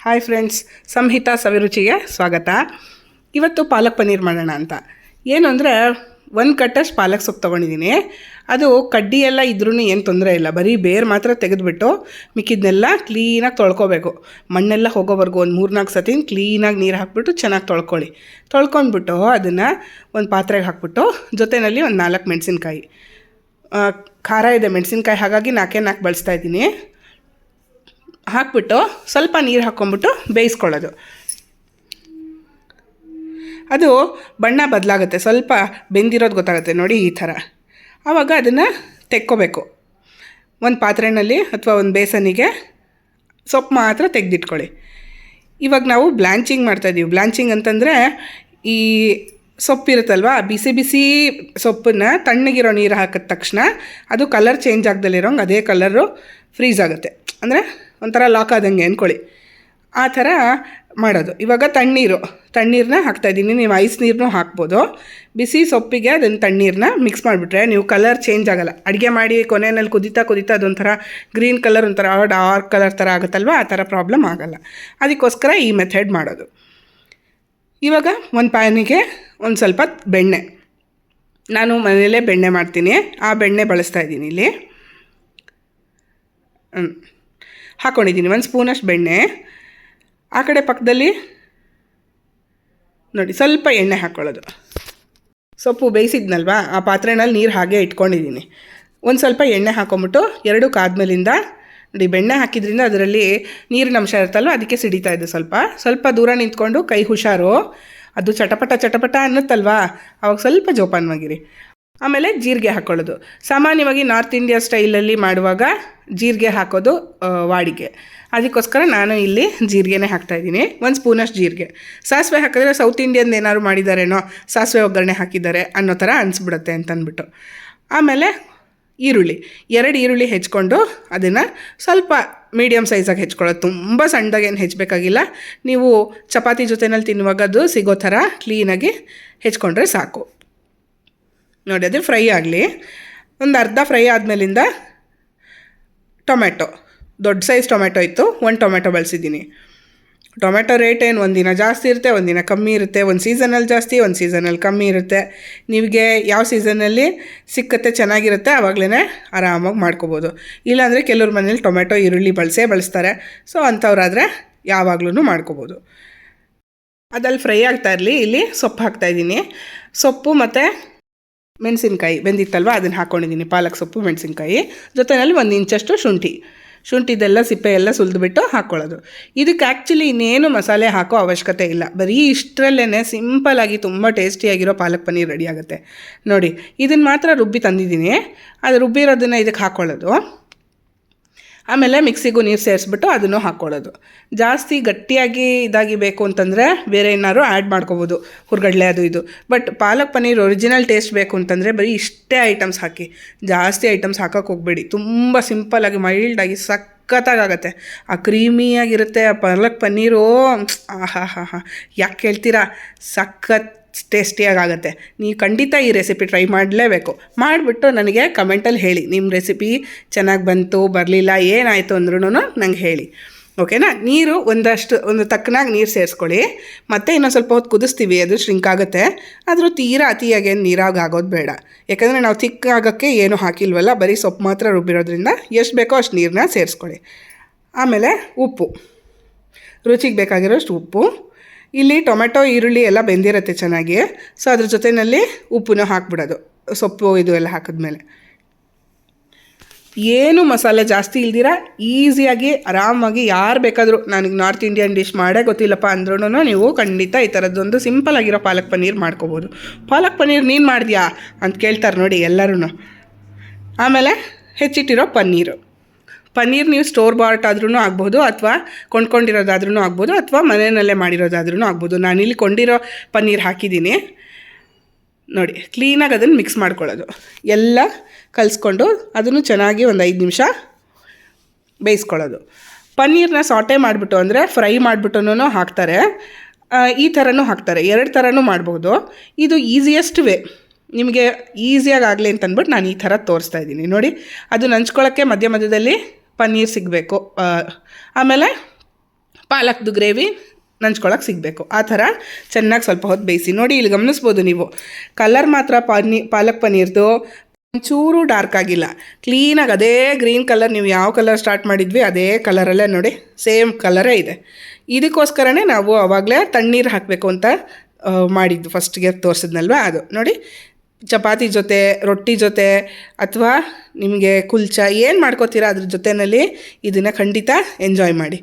Hi friends, ಸಂಹಿತಾ ಸವಿರುಚಿಗೆ ಸ್ವಾಗತ. ಇವತ್ತು ಪಾಲಕ್ ಪನ್ನೀರ್ ಮಾಡೋಣ ಅಂತ. ಏನು ಅಂದರೆ, ಒಂದು ಕಟ್ಟಷ್ಟು ಪಾಲಕ್ ಸೊಪ್ಪು ತೊಗೊಂಡಿದ್ದೀನಿ. ಅದು ಕಡ್ಡಿ ಎಲ್ಲ ಇದ್ರೂ ಏನು ತೊಂದರೆ ಇಲ್ಲ, ಬರೀ ಬೇರು ಮಾತ್ರ ತೆಗೆದುಬಿಟ್ಟು ಮಿಕ್ಕಿದ್ನೆಲ್ಲ ಕ್ಲೀನಾಗಿ ತೊಳ್ಕೊಬೇಕು. ಮಣ್ಣೆಲ್ಲ ಹೋಗೋವರೆಗೂ ಒಂದು 3-4 ಸತಿ ಕ್ಲೀನಾಗಿ ನೀರು ಹಾಕ್ಬಿಟ್ಟು ಚೆನ್ನಾಗಿ ತೊಳ್ಕೊಂಡ್ಬಿಟ್ಟು ಅದನ್ನು ಒಂದು ಪಾತ್ರೆಗೆ ಹಾಕ್ಬಿಟ್ಟು ಜೊತೆಯಲ್ಲಿ ಒಂದು 4 ಮೆಣಸಿನ್ಕಾಯಿ, ಖಾರ ಇದೆ ಮೆಣಸಿನ್ಕಾಯಿ, ಹಾಗಾಗಿ 4 ಬಳಸ್ತಾ ಇದ್ದೀನಿ. ಹಾಕ್ಬಿಟ್ಟು ಸ್ವಲ್ಪ ನೀರು ಹಾಕ್ಕೊಂಬಿಟ್ಟು ಬೇಯಿಸ್ಕೊಳ್ಳೋದು. ಅದು ಬಣ್ಣ ಬದಲಾಗುತ್ತೆ, ಸ್ವಲ್ಪ ಬೆಂದಿರೋದು ಗೊತ್ತಾಗುತ್ತೆ ನೋಡಿ, ಈ ಥರ. ಆವಾಗ ಅದನ್ನು ತೆಕ್ಕೋಬೇಕು. ಒಂದು ಪಾತ್ರೆಯಲ್ಲಿ ಅಥವಾ ಒಂದು ಬೇಸನಿಗೆ ಸೊಪ್ಪು ಮಾತ್ರ ತೆಗೆದಿಟ್ಕೊಳ್ಳಿ. ಇವಾಗ ನಾವು ಬ್ಲ್ಯಾಂಚಿಂಗ್ ಮಾಡ್ತಾಯಿದ್ದೀವಿ. ಬ್ಲ್ಯಾಂಚಿಂಗ್ ಅಂತಂದರೆ ಈ ಸೊಪ್ಪಿರುತ್ತಲ್ವ, ಬಿಸಿ ಸೊಪ್ಪನ್ನು ತಣ್ಣಗಿರೋ ನೀರು ಹಾಕಿದ ತಕ್ಷಣ ಅದು ಕಲರ್ ಚೇಂಜ್ ಆಗ್ದಲ್ಲಿರೋಂಗೆ ಅದೇ ಕಲರು ಫ್ರೀಸ್ ಆಗುತ್ತೆ. ಅಂದರೆ ಒಂಥರ ಲಾಕ್ ಆದಂಗೆ ಅಂದ್ಕೊಳ್ಳಿ, ಆ ಥರ ಮಾಡೋದು. ಇವಾಗ ತಣ್ಣೀರನ್ನ ಹಾಕ್ತಾಯಿದ್ದೀನಿ. ನೀವು ಐಸ್ ನೀರನ್ನೂ ಹಾಕ್ಬೋದು. ಬಿಸಿ ಸೊಪ್ಪಿಗೆ ಅದನ್ನು ತಣ್ಣೀರನ್ನ ಮಿಕ್ಸ್ ಮಾಡಿಬಿಟ್ರೆ ನೀವು ಕಲರ್ ಚೇಂಜ್ ಆಗೋಲ್ಲ. ಅಡುಗೆ ಮಾಡಿ ಕೊನೆಯಲ್ಲಿ ಕುದೀತಾ ಅದೊಂಥರ ಗ್ರೀನ್ ಕಲರ್, ಒಂಥರ ಡಾರ್ಕ್ ಕಲರ್ ಥರ ಆಗುತ್ತಲ್ವ, ಆ ಥರ ಪ್ರಾಬ್ಲಮ್ ಆಗೋಲ್ಲ. ಅದಕ್ಕೋಸ್ಕರ ಈ ಮೆಥಡ್ ಮಾಡೋದು. ಇವಾಗ ಒಂದು ಪ್ಯಾನಿಗೆ ಒಂದು ಸ್ವಲ್ಪ ಬೆಣ್ಣೆ, ನಾನು ಮನೆಯಲ್ಲೇ ಬೆಣ್ಣೆ ಮಾಡ್ತೀನಿ, ಆ ಬೆಣ್ಣೆ ಬಳಸ್ತಾ ಇದ್ದೀನಿ. ಇಲ್ಲಿ ಹಾಕ್ಕೊಂಡಿದ್ದೀನಿ 1 ಸ್ಪೂನಷ್ಟು ಬೆಣ್ಣೆ. ಆ ಕಡೆ ಪಕ್ಕದಲ್ಲಿ ನೋಡಿ ಸ್ವಲ್ಪ ಎಣ್ಣೆ ಹಾಕ್ಕೊಳ್ಳೋದು. ಸೊಪ್ಪು ಬೇಯಿಸಿದ್ನಲ್ವ, ಆ ಪಾತ್ರೆನಲ್ಲಿ ನೀರು ಹಾಗೆ ಇಟ್ಕೊಂಡಿದ್ದೀನಿ. ಒಂದು ಸ್ವಲ್ಪ ಎಣ್ಣೆ ಹಾಕ್ಕೊಂಬಿಟ್ಟು 2 ಕಾದ್ಮೇಲಿಂದ ನೋಡಿ, ಬೆಣ್ಣೆ ಹಾಕಿದ್ರಿಂದ ಅದರಲ್ಲಿ ನೀರಿನ ಅಂಶ ಇರುತ್ತಲ್ವ, ಅದಕ್ಕೆ ಸಿಡಿತಾ ಇದೆ. ಸ್ವಲ್ಪ ದೂರ ನಿಂತ್ಕೊಂಡು ಕೈ ಹುಷಾರು, ಅದು ಚಟಪಟ ಅನ್ನುತ್ತಲ್ವ, ಅವಾಗ ಸ್ವಲ್ಪ ಜೋಪಾನವಾಗಿರಿ. ಆಮೇಲೆ ಜೀರಿಗೆ ಹಾಕ್ಕೊಳ್ಳೋದು. ಸಾಮಾನ್ಯವಾಗಿ ನಾರ್ತ್ ಇಂಡಿಯಾ ಸ್ಟೈಲಲ್ಲಿ ಮಾಡುವಾಗ ಜೀರಿಗೆ ಹಾಕೋದು ವಾಡಿಕೆ. ಅದಕ್ಕೋಸ್ಕರ ನಾನು ಇಲ್ಲಿ ಜೀರಿಗೆನೇ ಹಾಕ್ತಾಯಿದ್ದೀನಿ, 1 ಸ್ಪೂನಷ್ಟು ಜೀರಿಗೆ. ಸಾಸಿವೆ ಹಾಕಿದ್ರೆ ಸೌತ್ ಇಂಡಿಯನ್ ಏನಾದ್ರು ಮಾಡಿದಾರೇನೋ, ಸಾಸಿವೆ ಒಗ್ಗರಣೆ ಹಾಕಿದ್ದಾರೆ ಅನ್ನೋ ಥರ ಅನಿಸ್ಬಿಡುತ್ತೆ ಅಂತಂದ್ಬಿಟ್ಟು. ಆಮೇಲೆ ಈರುಳ್ಳಿ 2 ಈರುಳ್ಳಿ ಹೆಚ್ಕೊಂಡು ಅದನ್ನು ಸ್ವಲ್ಪ ಮೀಡಿಯಮ್ ಸೈಜಾಗಿ ಹೆಚ್ಕೊಳ್ಳೋದು. ತುಂಬ ಸಣ್ಣದಾಗೇನು ಹೆಚ್ಚಬೇಕಾಗಿಲ್ಲ. ನೀವು ಚಪಾತಿ ಜೊತೆನಲ್ಲಿ ತಿನ್ನುವಾಗ ಅದು ಸಿಗೋ ಥರ ಕ್ಲೀನಾಗಿ ಹೆಚ್ಕೊಂಡ್ರೆ ಸಾಕು. ನೋಡಿ, ಅದು ಫ್ರೈ ಆಗಲಿ. ಒಂದು ಅರ್ಧ ಫ್ರೈ ಆದಮೇಲಿಂದ ಟೊಮೆಟೊ, ದೊಡ್ಡ ಸೈಜ್ ಟೊಮೆಟೊ ಇತ್ತು, 1 ಟೊಮೆಟೊ ಬಳಸಿದ್ದೀನಿ. ಟೊಮೆಟೊ ರೇಟ್ ಏನು ಒಂದಿನ ಜಾಸ್ತಿ ಇರುತ್ತೆ, ಒಂದಿನ ಕಮ್ಮಿ ಇರುತ್ತೆ. ಒಂದು ಸೀಸನಲ್ಲಿ ಜಾಸ್ತಿ, ಒಂದು ಸೀಸನಲ್ಲಿ ಕಮ್ಮಿ ಇರುತ್ತೆ. ನಿಮಗೆ ಯಾವ ಸೀಸನಲ್ಲಿ ಸಿಕ್ಕತ್ತೆ ಚೆನ್ನಾಗಿರುತ್ತೆ ಆವಾಗಲೇ ಆರಾಮಾಗಿ ಮಾಡ್ಕೋಬೋದು. ಇಲ್ಲಾಂದರೆ ಕೆಲವ್ರ ಮನೇಲಿ ಟೊಮೆಟೊ ಈರುಳ್ಳಿ ಬಳಸ್ತಾರೆ. ಸೊ ಅಂಥವ್ರಾದರೆ ಯಾವಾಗಲೂ ಮಾಡ್ಕೋಬೋದು. ಅದಲ್ಲಿ ಫ್ರೈ ಆಗ್ತಾ ಇರಲಿ, ಇಲ್ಲಿ ಸೊಪ್ಪು ಹಾಕ್ತಾಯಿದ್ದೀನಿ. ಸೊಪ್ಪು ಮತ್ತು ಮೆಣಸಿನ್ಕಾಯಿ ಬೆಂದಿತ್ತಲ್ವ, ಅದನ್ನು ಹಾಕ್ಕೊಂಡಿದ್ದೀನಿ. ಪಾಲಕ್ ಸೊಪ್ಪು, ಮೆಣಸಿನ್ಕಾಯಿ, ಜೊತೆಯಲ್ಲಿ 1 ಇಂಚಷ್ಟು ಶುಂಠಿದೆಲ್ಲ ಸಿಪ್ಪೆ ಎಲ್ಲ ಸುಲಿದ್ಬಿಟ್ಟು ಹಾಕ್ಕೊಳ್ಳೋದು. ಇದಕ್ಕೆ ಆ್ಯಕ್ಚುಲಿ ಇನ್ನೇನು ಮಸಾಲೆ ಹಾಕೋ ಅವಶ್ಯಕತೆ ಇಲ್ಲ. ಬರೀ ಇಷ್ಟರಲ್ಲೇ ಸಿಂಪಲ್ಲಾಗಿ ತುಂಬ ಟೇಸ್ಟಿಯಾಗಿರೋ ಪಾಲಕ್ ಪನ್ನೀರ್ ರೆಡಿ ಆಗುತ್ತೆ. ನೋಡಿ, ಇದನ್ನು ಮಾತ್ರ ರುಬ್ಬಿ ತಂದಿದ್ದೀನಿ. ಅದು ರುಬ್ಬಿರೋದನ್ನು ಇದಕ್ಕೆ ಹಾಕ್ಕೊಳ್ಳೋದು. ಆಮೇಲೆ ಮಿಕ್ಸಿಗೂ ನೀರು ಸೇರಿಸ್ಬಿಟ್ಟು ಅದನ್ನು ಹಾಕ್ಕೊಳ್ಳೋದು. ಜಾಸ್ತಿ ಗಟ್ಟಿಯಾಗಿ ಇದಾಗಿ ಬೇಕು ಅಂತಂದರೆ ಬೇರೆ ಏನಾದ್ರು ಆ್ಯಡ್ ಮಾಡ್ಕೋಬೋದು, ಹುರ್ಗಡ್ಲೆ ಅದು ಇದು. But palak paneer original taste ಬೇಕು ಅಂತಂದರೆ ಬರೀ ಇಷ್ಟೇ ಐಟಮ್ಸ್ ಹಾಕಿ, ಜಾಸ್ತಿ ಐಟಮ್ಸ್ ಹಾಕೋಕ್ಕೆ ಹೋಗಬೇಡಿ. ತುಂಬ ಸಿಂಪಲ್ಲಾಗಿ ಮೈಲ್ಡಾಗಿ ಸಖತ್ತಾಗುತ್ತೆ. ಆ ಕ್ರೀಮಿಯಾಗಿರುತ್ತೆ ಆ ಪಾಲಕ್ ಪನ್ನೀರು. ಆಹಾ ಯಾಕೆ ಹೇಳ್ತೀರಾ, ಸಖತ್ ಟೇಸ್ಟಿಯಾಗುತ್ತೆ. ನೀವು ಖಂಡಿತ ಈ ರೆಸಿಪಿ ಟ್ರೈ ಮಾಡಲೇಬೇಕು. ಮಾಡಿಬಿಟ್ಟು ನನಗೆ ಕಮೆಂಟಲ್ಲಿ ಹೇಳಿ, ನಿಮ್ಮ ರೆಸಿಪಿ ಚೆನ್ನಾಗಿ ಬಂತು ಬರಲಿಲ್ಲ ಏನಾಯಿತು ಅಂದ್ರೂ ನಂಗೆ ಹೇಳಿ, ಓಕೆನಾ. ನೀರು ಒಂದು ತಕ್ಕನಾಗಿ ನೀರು ಸೇರಿಸ್ಕೊಳ್ಳಿ. ಮತ್ತು ಇನ್ನೊಂದು ಸ್ವಲ್ಪ ಹೊತ್ತು ಕುದಿಸ್ತೀವಿ, ಅದು ಶ್ರಿಂಕ್ ಆಗುತ್ತೆ. ಆದರೂ ತೀರಾ ಅತಿಯಾಗೇನು ನೀರಾಗಿ ಆಗೋದು ಬೇಡ. ಯಾಕಂದರೆ ನಾವು ತಿಕ್ಕಾಗೋಕ್ಕೆ ಏನೂ ಹಾಕಿಲ್ವಲ್ಲ, ಬರೀ ಸೊಪ್ಪು ಮಾತ್ರ ರುಬ್ಬಿರೋದ್ರಿಂದ ಎಷ್ಟು ಬೇಕೋ ಅಷ್ಟು ನೀರನ್ನ ಸೇರಿಸ್ಕೊಳ್ಳಿ. ಆಮೇಲೆ ಉಪ್ಪು, ರುಚಿಗೆ ಬೇಕಾಗಿರೋಷ್ಟು ಉಪ್ಪು. ಇಲ್ಲಿ ಟೊಮೆಟೊ ಈರುಳ್ಳಿ ಎಲ್ಲ ಬೆಂದಿರುತ್ತೆ ಚೆನ್ನಾಗಿ, ಸೊ ಅದ್ರ ಜೊತೆಯಲ್ಲಿ ಉಪ್ಪನ್ನು ಹಾಕ್ಬಿಡೋದು. ಸೊಪ್ಪು ಇದು ಎಲ್ಲ ಹಾಕಿದ್ಮೇಲೆ ಏನು ಮಸಾಲೆ ಜಾಸ್ತಿ ಇಲ್ದಿರ ಈಸಿಯಾಗಿ ಆರಾಮಾಗಿ ಯಾರು ಬೇಕಾದರೂ, ನನಗೆ ನಾರ್ತ್ ಇಂಡಿಯನ್ ಡಿಶ್ ಮಾಡೇ ಗೊತ್ತಿಲ್ಲಪ್ಪ ಅಂದ್ರೂ ನೀವು ಖಂಡಿತ ಈ ಥರದ್ದೊಂದು ಸಿಂಪಲ್ಲಾಗಿರೋ ಪಾಲಕ್ ಪನ್ನೀರ್ ಮಾಡ್ಕೋಬೋದು. ಪಾಲಕ್ ಪನ್ನೀರ್ ನೀನು ಮಾಡಿದ್ಯಾ ಅಂತ ಕೇಳ್ತಾರೆ ನೋಡಿ ಎಲ್ಲರೂ. ಆಮೇಲೆ ಹೆಚ್ಚಿಟ್ಟಿರೋ ಪನ್ನೀರ್ ನೀವು ಸ್ಟೋರ್ ಬಾಟ್ ಆದ್ರೂ ಆಗ್ಬೋದು, ಅಥವಾ ಕೊಂಡ್ಕೊಂಡಿರೋದಾದ್ರೂ ಆಗ್ಬೋದು, ಅಥವಾ ಮನೆಯಲ್ಲೇ ಮಾಡಿರೋದಾದ್ರೂ ಆಗ್ಬೋದು. ನಾನಿಲ್ಲಿ ಕೊಂಡಿರೋ ಪನ್ನೀರ್ ಹಾಕಿದ್ದೀನಿ ನೋಡಿ. ಕ್ಲೀನಾಗಿ ಅದನ್ನು ಮಿಕ್ಸ್ ಮಾಡ್ಕೊಳ್ಳೋದು, ಎಲ್ಲ ಕಲಿಸ್ಕೊಂಡು ಅದನ್ನು ಚೆನ್ನಾಗಿ ಒಂದು 5 ನಿಮಿಷ ಬೇಯಿಸ್ಕೊಳ್ಳೋದು. ಪನ್ನೀರನ್ನ ಸಾಟೆ ಮಾಡಿಬಿಟ್ಟು, ಅಂದರೆ ಫ್ರೈ ಮಾಡಿಬಿಟ್ಟು ಹಾಕ್ತಾರೆ, ಈ ಥರನೂ ಹಾಕ್ತಾರೆ. 2 ಥರನೂ ಮಾಡ್ಬೋದು. ಇದು ಈಸಿಯೆಸ್ಟ್ ವೇ, ನಿಮಗೆ ಈಸಿಯಾಗಿ ಆಗಲಿ ಅಂತಂದ್ಬಿಟ್ಟು ನಾನು ಈ ಥರ ತೋರಿಸ್ತಾ ಇದ್ದೀನಿ ನೋಡಿ. ಅದು ನಂಚ್ಕೊಳ್ಳೋಕ್ಕೆ ಮಧ್ಯದಲ್ಲಿ ಪನ್ನೀರ್ ಸಿಗಬೇಕು. ಆಮೇಲೆ ಪಾಲಕ್ದು ಗ್ರೇವಿ ನಂಚ್ಕೊಳಕ್ಕೆ ಸಿಗಬೇಕು. ಆ ಥರ ಚೆನ್ನಾಗಿ ಸ್ವಲ್ಪ ಹೊತ್ತು ಬೇಯಿಸಿ. ನೋಡಿ ಇಲ್ಲಿ ಗಮನಿಸ್ಬೋದು ನೀವು, ಕಲರ್ ಮಾತ್ರ ಪಾಲಕ್ ಪನ್ನೀರ್ದು ಒಂಚೂರು ಡಾರ್ಕ್ ಆಗಿಲ್ಲ, ಕ್ಲೀನಾಗಿ ಅದೇ ಗ್ರೀನ್ ಕಲರ್, ನೀವು ಯಾವ ಕಲರ್ ಸ್ಟಾರ್ಟ್ ಮಾಡಿದ್ವಿ ಅದೇ ಕಲರಲ್ಲೇ ನೋಡಿ ಸೇಮ್ ಕಲರೇ ಇದೆ. ಇದಕ್ಕೋಸ್ಕರನೇ ನಾವು ಆವಾಗಲೇ ತಣ್ಣೀರು ಹಾಕಬೇಕು ಅಂತ ಮಾಡಿದ್ದು, ಫಸ್ಟ್ಗೆ ತೋರಿಸಿದ್ನಲ್ವ ಅದು. ನೋಡಿ ಚಪಾತಿ ಜೊತೆ, ರೊಟ್ಟಿ ಜೊತೆ, ಅಥವಾ ನಿಮಗೆ ಕುಲ್ಚಾ ಏನು ಮಾಡ್ಕೋತೀರಾ ಅದ್ರ ಜೊತೆಯಲ್ಲಿ ಇದನ್ನು ಖಂಡಿತ ಎಂಜಾಯ್ ಮಾಡಿ.